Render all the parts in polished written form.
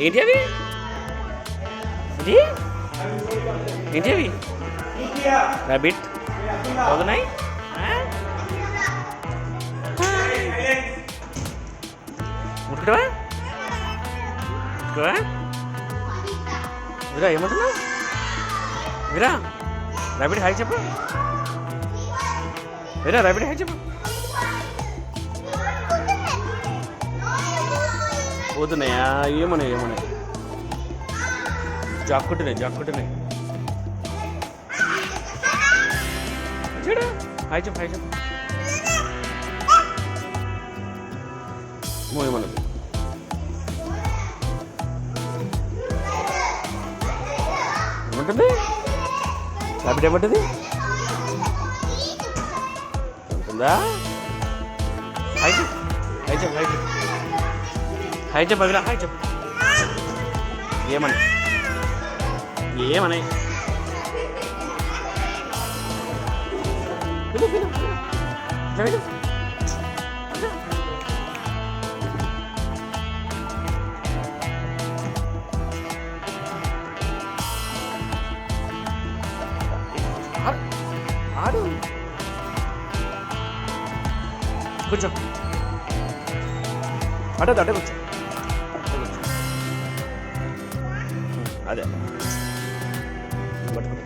ఏంటి అవి ఏంటి అవి ర్యాబిట్ బాగున్నాయి ముట్టుకోవా వీరా ఏమంటున్నావు వీరా ర్యాబిట్ హాయ్ చెప్పు వీరా ర్యాబిట్ హాయ్ చెప్పు పోతున్నాయా ఏమన్నాయి జాక్కుంటున్నాయి చూడు హాయ్ చెప్పు ఏమన్నది ఏమంటుంది ర్యాబిట్ ఏమంటుంది ఉంటుందా హాయ్ చెప్పు అవిరా హాయ్ చెప్పు ఏమని ఆడు కూర్చో అడ్డ కూర్చో అదే పట్టుకుంటూ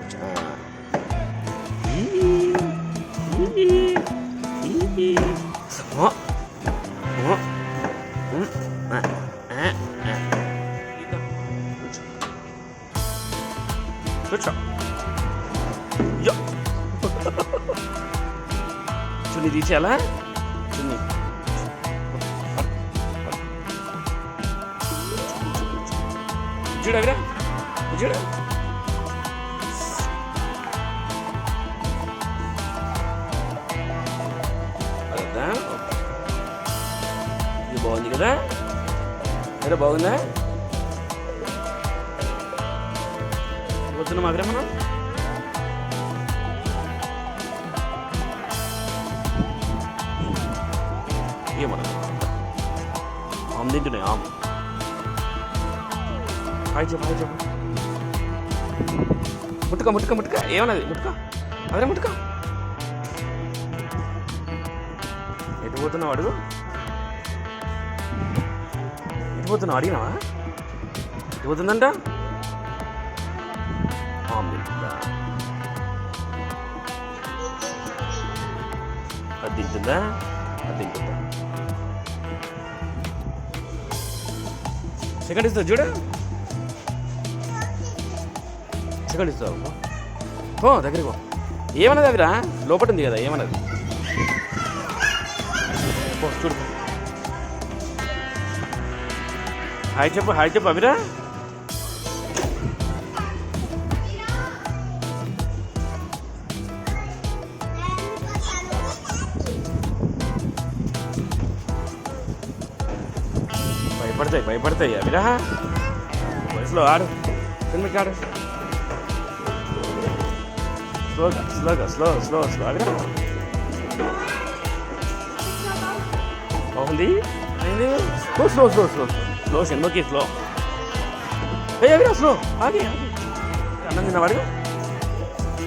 కూర్చో కూర్చో చున్నీ తీసేయాలా చున్నీ చూడవిరా చూడు అదా ఇది బాగుంది కదా సరే బాగుందా వస్తున్నాం అగ్రే మనం ఏమన్నా ఆమె తింటున్నాయి ఆమె హాయ్ చెప్పు ముట్టుక ఏమన్నది అదే ముట్టుక ఎటు పోతున్నావు అడుగు అడిగినావా ఎటు పోతుందంట అది తింటుందా సెకండ్ ఇస్తావు చూడ సెకండ్ ఇస్తావు ఓ దగ్గరికి ఏమన్నది అవిరా లోపల ఉంది కదా ఏమన్నది చూడు హాయ్ చెప్పు అవిరా భయపడతాయి అవిరా వయసులో ఆడు కిందకి ఆడు స్లో అవిరా బాగుంది స్లో సినిమాకి స్లో అవిరా స్లో ఆగి అన్నం తిన్నవాడు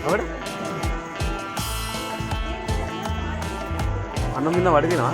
అవడ అన్నం తిన్నవాడు తినా